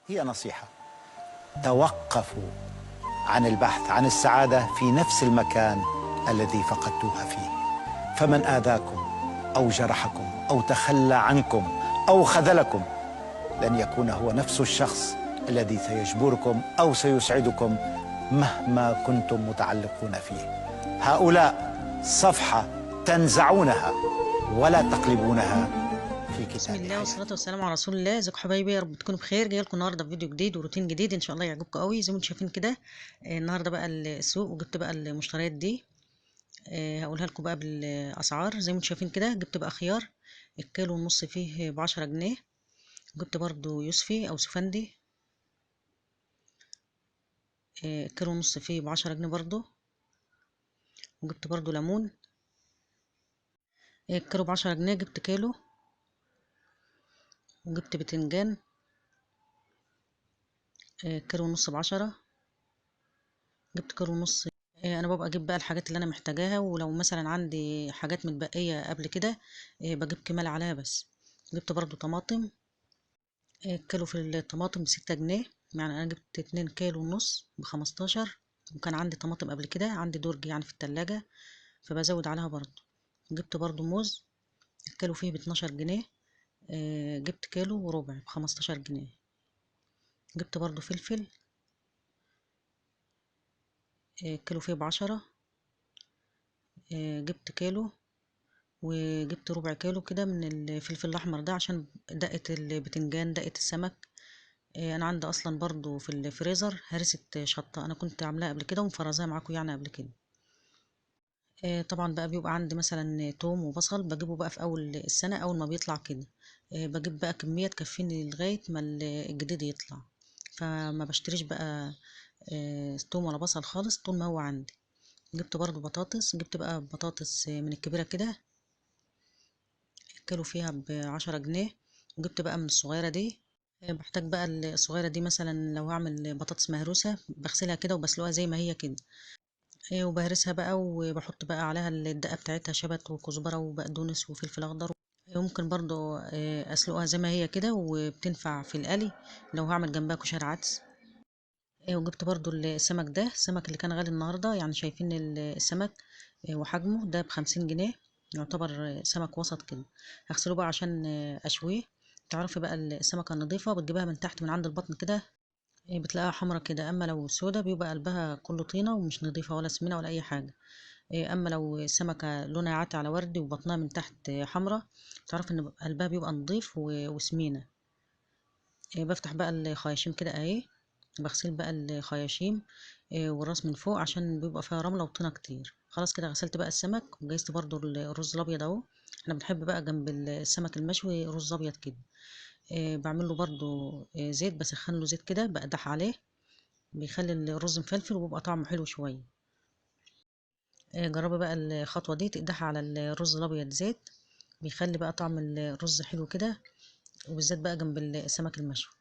هي نصيحة: توقفوا عن البحث عن السعادة في نفس المكان الذي فقدتوها فيه. فمن آذاكم أو جرحكم أو تخلى عنكم أو خذلكم لن يكون هو نفس الشخص الذي سيجبركم أو سيسعدكم مهما كنتم متعلقون فيه. هؤلاء صفحة تنزعونها ولا تقلبونها في بسم كتاب الله والصلاة حياتكم. والسلام على رسول الله. ازيكم حبايبي؟ يا رب تكونوا بخير. جاي لكم النهارده بفيديو جديد وروتين جديد ان شاء الله يعجبكم قوي زي ما انتم شايفين كده. النهارده بقى السوق وجبت بقى المشتريات دي. هقولها لكم بقى بالاسعار زي ما انتم شايفين كده. جبت بقى خيار الكيلو ونص فيه ب10 جنيه. جبت برضو يوسفي او سفندي، الكيلو ونص فيه ب10 جنيه برضو. وجبت برضو ليمون، الكيلو ب10 جنيه. جبت كيلو. وجبت بتنجان، كيلو ونص ب10. جبت كيلو ونص. انا ببقى اجيب بقى الحاجات اللي انا محتاجاها، ولو مثلا عندي حاجات متبقيه قبل كده بجيب كمال عليها بس. جبت برضو طماطم، كيلو في الطماطم ب6 جنيه. يعني انا جبت 2 كيلو ونص ب15. وكان عندي طماطم قبل كده، عندي درج يعني في التلاجة فبزود عليها برضو. جبت برضو موز، الكيلو فيه ب12 جنيه. جبت كيلو وربع ب15 جنيه. جبت برضو فلفل، الكيلو فيه ب10. جبت كيلو. وجبت ربع كيلو كده من الفلفل الاحمر ده عشان دقة البتنجان، دقة السمك. انا عندي اصلا برضو في الفريزر هرسة شطة، انا كنت عاملاها قبل كده ومفرزاها معاكم يعني قبل كده. طبعا بقى بيبقى عندي مثلا توم وبصل بجيبه بقى في اول السنة اول ما بيطلع كده. بجيب بقى كمية تكفيني لغاية ما الجديد يطلع. فما بشتريش بقى توم ولا بصل خالص طول ما هو عندي. جبت برضو بطاطس، جبت بقى بطاطس من الكبيرة كده، كيلو فيها ب10 جنيه. وجبت بقى من الصغيرة دي. بحتاج بقى الصغيرة دي مثلا لو هعمل بطاطس مهروسة بغسلها كده وبسلقها زي ما هي كده. وبهرسها بقى وبحط بقى عليها الدقة بتاعتها شبت وكزبرة وبقدونس وفلفل أخضر. ممكن برضو أسلقها زي ما هي كده وبتنفع في القلي لو هعمل جنبها كشري عدس. وجبت برضو السمك ده، السمك اللي كان غالي النهاردة يعني شايفين السمك وحجمه ده ب50 جنيه. يعتبر سمك وسط كده. هغسله بقى عشان أشويه. تعرفي بقى السمكة النظيفة بتجيبها من تحت من عند البطن كده، بتلاقيها حمرا كده. أما لو سودا بيبقى قلبها كله طينة ومش نظيفة ولا سمينة ولا أي حاجة. أما لو السمكة لونها عاتي على وردي وبطنها من تحت حمرا، تعرف إن قلبها بيبقى نظيف وسمينة. بفتح بقى الخياشيم كده اهي. بغسل بقى الخياشيم والراس من فوق عشان بيبقى فيها رملة وطينة كتير. خلاص كده غسلت بقى السمك وجهزت برضو الرز الابيض اهو. احنا بنحب بقى جنب السمك المشوي رز ابيض كده. بعمل له برضو زيت، بسخن له زيت كده بقدح عليه، بيخلي الرز مفلفل وبيبقى طعمه حلو شوية. جربي بقى الخطوة دي، تقدحي على الرز الابيض زيت، بيخلي بقى طعم الرز حلو كده، وبالذات بقى جنب السمك المشوي.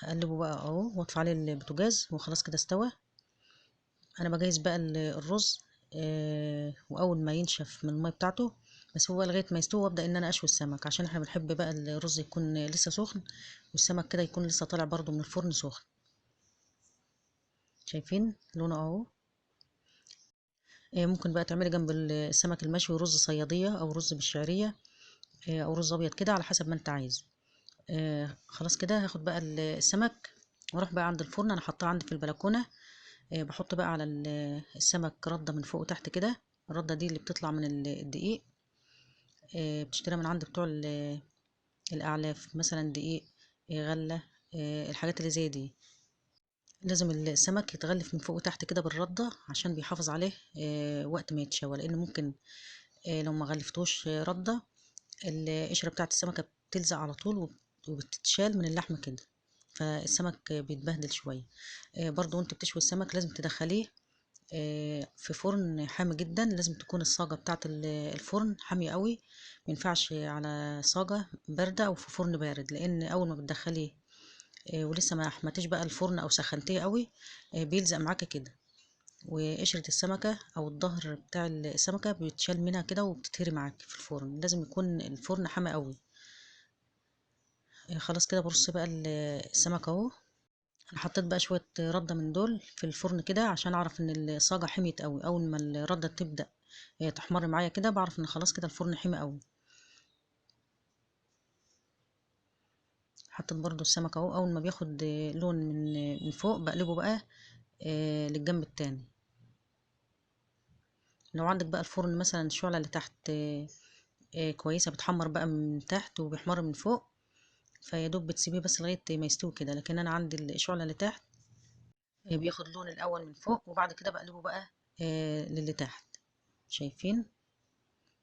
اقلبه بقى اهو واطفي عليه البوتاجاز وخلاص كده استوى. انا بجهز بقى الرز. واول ما ينشف من الميه بتاعته بس هو لغايه ما يستوي وابدا ان انا اشوي السمك، عشان احنا بنحب بقى الرز يكون لسه سخن والسمك كده يكون لسه طالع برضو من الفرن سخن. شايفين لونه اهو. ممكن بقى تعملي جنب السمك المشوي رز صياديه او رز بالشعريه، او رز ابيض كده على حسب ما انت عايز. خلاص كده هاخد بقى السمك واروح بقى عند الفرن. انا حاطاه عندي في البلكونه. بحط بقى على السمك ردة من فوق وتحت كده. الردة دي اللي بتطلع من الدقيق. بتشتريها من عند بتوع الأعلاف، مثلا دقيق، غلة، الحاجات اللي زي دي. لازم السمك يتغلف من فوق وتحت كده بالردة عشان بيحافظ عليه وقت ما يتشوى، لأن ممكن لو ما غلفتوش ردة القشرة بتاعت السمكة بتلزق على طول وبتتشال من اللحم كده، فالسمك بيتبهدل شوية. برضو وانت بتشوي السمك لازم تدخليه في فرن حامي جدا. لازم تكون الصاجة بتاعت الفرن حامية قوي، مينفعش على صاجة باردة او في فرن بارد، لان اول ما بتدخليه ولسه ما حمتيش بقى الفرن او سخنتيه قوي بيلزق معاك كده، وقشرة السمكة او الظهر بتاع السمكة بيتشال منها كده وبتتهري معاك في الفرن. لازم يكون الفرن حامي قوي. خلاص كده برص بقى السمك اهو. انا حطيت بقى شويه رده من دول في الفرن كده عشان اعرف ان الصاجه حميت قوي. اول ما الرده تبدا تحمر معايا كده بعرف ان خلاص كده الفرن حمي قوي. حطيت برضو السمك اهو. اول ما بياخد لون من فوق بقلبه بقى للجنب التاني. لو عندك بقى الفرن مثلا الشعلة اللي تحت كويسة بتحمر بقى من تحت وبيحمر من فوق، فيا دوب بتسيبيه بس لغاية ما يستوي كده. لكن انا عندي الشعلة اللي تحت بياخد لون الاول من فوق وبعد كده بقلبه بقى للي تحت. شايفين؟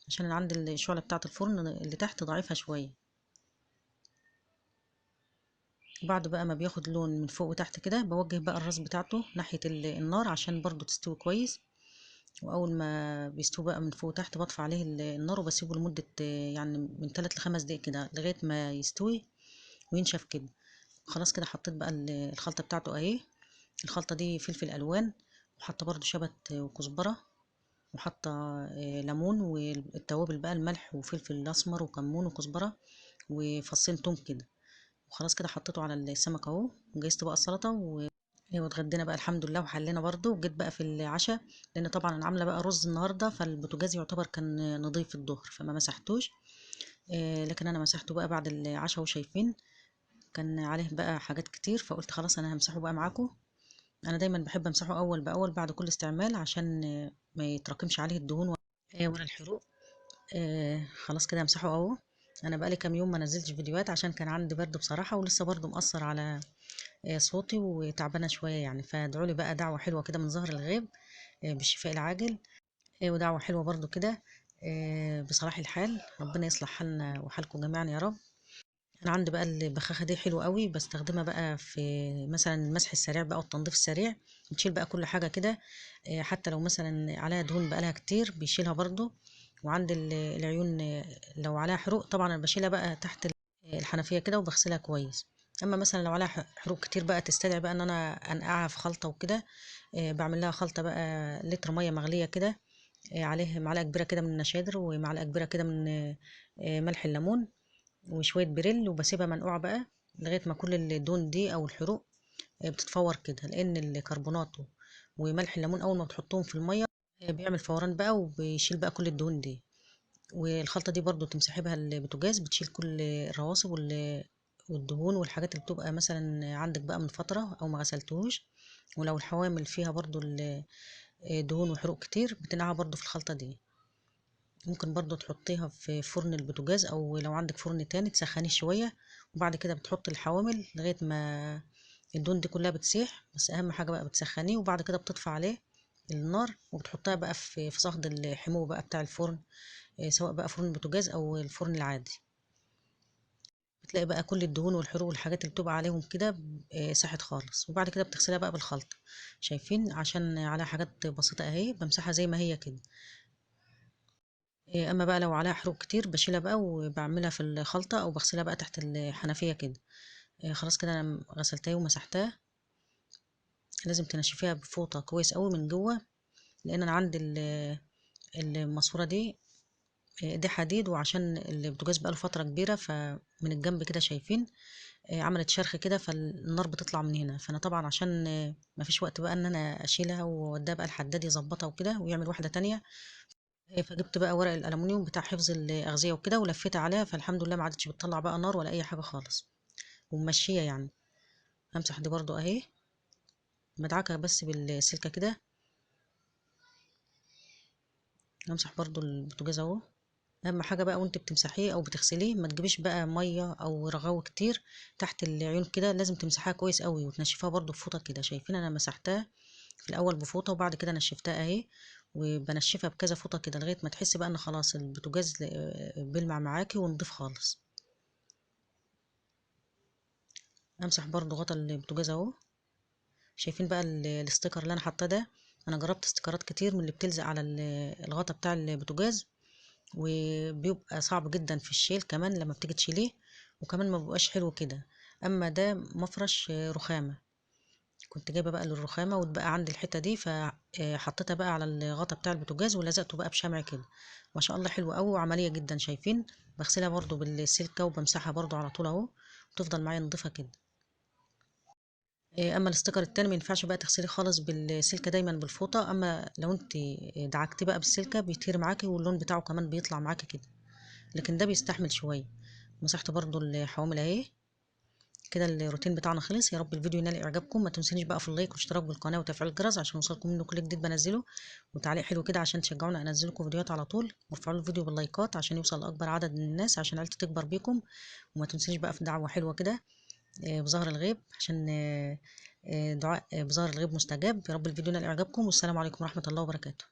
عشان انا عندي الشعلة بتاعة الفرن اللي تحت ضعيفة شوية. وبعد بقى ما بياخد لون من فوق وتحت كده بوجه بقى الراس بتاعته ناحية النار عشان برضو تستوي كويس. واول ما بيستوي بقى من فوق وتحت بطفي عليه النار وبسيبه لمدة يعني من 3 ل5 دقايق كده لغاية ما يستوي وينشف كده. خلاص كده حطيت بقى الخلطة بتاعته اهي. الخلطة دي فلفل الوان، وحاطة برضو شبت وكزبرة، وحاطة ليمون، والتوابل بقى الملح وفلفل اسمر وكمون وكزبرة وفصين توم كده. وخلاص كده حطيته على السمك اهو. وجهزت بقى السلطة واتغدينا بقى الحمد لله وحلينا برضو. وجيت بقى في العشاء لان طبعا انا عامله بقى رز النهارده، فالبوتاجاز يعتبر كان نضيف الظهر فما مسحتوش. لكن انا مسحته بقى بعد العشاء. وشايفين كان عليه بقى حاجات كتير، فقلت خلاص انا همسحه بقى معاكم. انا دايما بحب امسحه اول باول بعد كل استعمال عشان ما يتراكمش عليه الدهون ولا الحروق. خلاص كده همسحه اهو. انا بقالي كام يوم ما نزلتش فيديوهات عشان كان عندي برد بصراحه، ولسه برضه مأثر على صوتي وتعبانه شويه يعني. فادعوا لي بقى دعوه حلوه كده من ظهر الغيب بالشفاء العاجل. ودعوه حلوه برضو كده بصلاح الحال. ربنا يصلح حالنا وحالكم جميعا يا رب. انا عندي بقى البخاخه دي حلوه قوي، بستخدمها بقى في مثلا المسح السريع بقى والتنظيف السريع. بتشيل بقى كل حاجه كده حتى لو مثلا عليها دهون بقى لها كتير بيشيلها برضو. وعند العيون لو عليها حروق طبعا انا بشيلها بقى تحت الحنفيه كده وبغسلها كويس. اما مثلا لو عليها حروق كتير بقى تستدعي بقى ان انا انقعها في خلطه وكده، بعمل لها خلطه بقى لتر ميه مغليه كده عليه معلقه كبيره كده من النشادر ومعلقه كبيره كده من ملح الليمون وشويه بريل، وبسيبها منقوعه بقى لغايه ما كل الدهون دي او الحروق بتتفور كده. لان الكربونات وملح الليمون اول ما بتحطهم في الميه بيعمل فوران بقى وبيشيل بقى كل الدهون دي. والخلطه دي برضو تمسحي بها البوتاجاز بتشيل كل الرواسب والدهون والحاجات اللي بتبقى مثلا عندك بقى من فتره او ما غسلتوش. ولو الحوامل فيها برضو دهون وحروق كتير بتنقعها برضو في الخلطه دي. ممكن برضو تحطيها في فرن البوتاجاز او لو عندك فرن تاني تسخنيه شوية. وبعد كده بتحط الحوامل لغاية ما الدهون دي كلها بتسيح. بس اهم حاجة بقى بتسخنيه وبعد كده بتطفي عليه النار وبتحطها بقى في صهد الحمو بقى بتاع الفرن، سواء بقى فرن البوتاجاز او الفرن العادي. بتلاقي بقى كل الدهون والحروق والحاجات اللي بتبقى عليهم كده ساحت خالص. وبعد كده بتغسلها بقى بالخلطة. شايفين؟ عشان عليها حاجات بسيطة اهي بمسحها زي ما هي كده. اما بقى لو عليها حروق كتير بشيلها بقى وبعملها في الخلطة او بغسلها بقى تحت الحنفية كده. خلاص كده انا غسلتها ومسحتها. لازم تنشفيها بفوطة كويس قوي من جوه. لان انا عندي الماسورة دي حديد، وعشان البوتاجاز بقاله فترة كبيرة فمن الجنب كده شايفين عملت شرخ كده فالنار بتطلع من هنا. فانا طبعا عشان مفيش وقت بقى ان انا اشيلها واوديها بقى الحداد يظبطها وكده ويعمل واحدة تانية. فجبت بقى ورق الألمونيوم بتاع حفظ الأغذية وكده ولفيت عليها، فالحمد لله ما عادتش بتطلع بقى نار ولا أي حاجة خالص وماشية يعني. همسح دي برضو أهي مدعكة بس بالسلكة كده. همسح برضو البوتاجاز أهو. أهم حاجة بقى وأنت بتمسحيه أو بتغسليه ما تجيبيش بقى مية أو رغاوة كتير تحت العيون كده. لازم تمسحها كويس قوي وتنشفيها برضو بفوطة كده. شايفين أنا مسحتها في الأول بفوطة وبعد كده نشفتها أهي. وبنشفها بكذا فوطة كده لغاية ما تحسي بقى إن خلاص البوتاجاز بيلمع معاكي ونضيف خالص. امسح برضو غطا البوتاجاز اهو. شايفين بقى الاستيكر اللي انا حاطاه ده؟ انا جربت استيكرات كتير من اللي بتلزق على الغطا بتاع البوتاجاز وبيبقى صعب جدا في الشيل كمان لما بتيجي تشيليه، وكمان ما بيبقاش حلو كده. اما ده مفرش رخامه. كنت جايبه بقى للرخامه واتبقى عندي الحته دي فحطيتها بقى على الغطا بتاع البوتاجاز ولزقته بقى بشمع كده. ما شاء الله حلو قوي وعمليه جدا. شايفين؟ بغسلها برضو بالسلكه وبمسحها برضو على طول اهو. وتفضل معايا نضيفة كده. اما الاستيكر التاني ما ينفعش بقى تغسليه خالص بالسلكه، دايما بالفوطه. اما لو انت دعكتيه بقى بالسلكه بيطير معاكي، واللون بتاعه كمان بيطلع معاكي كده، لكن ده بيستحمل شويه. مسحت برضو الحوامل اهي كده. الروتين بتاعنا خلص. يا رب الفيديو ينال اعجابكم. ما تنسونيش بقى في اللايك والاشتراك بالقناه وتفعيل الجرس عشان يوصلكم منه كل جديد بنزله، وتعليق حلو كده عشان تشجعونا انزل لكم فيديوهات على طول. وارفعوا الفيديو باللايكات عشان يوصل لاكبر عدد من الناس، عشان عيلتي تكبر بيكم. وما تنسونيش بقى في دعوه حلوه كده بظهر الغيب، عشان دعاء بظهر الغيب مستجاب. يا رب الفيديو ينال اعجابكم، والسلام عليكم ورحمه الله وبركاته.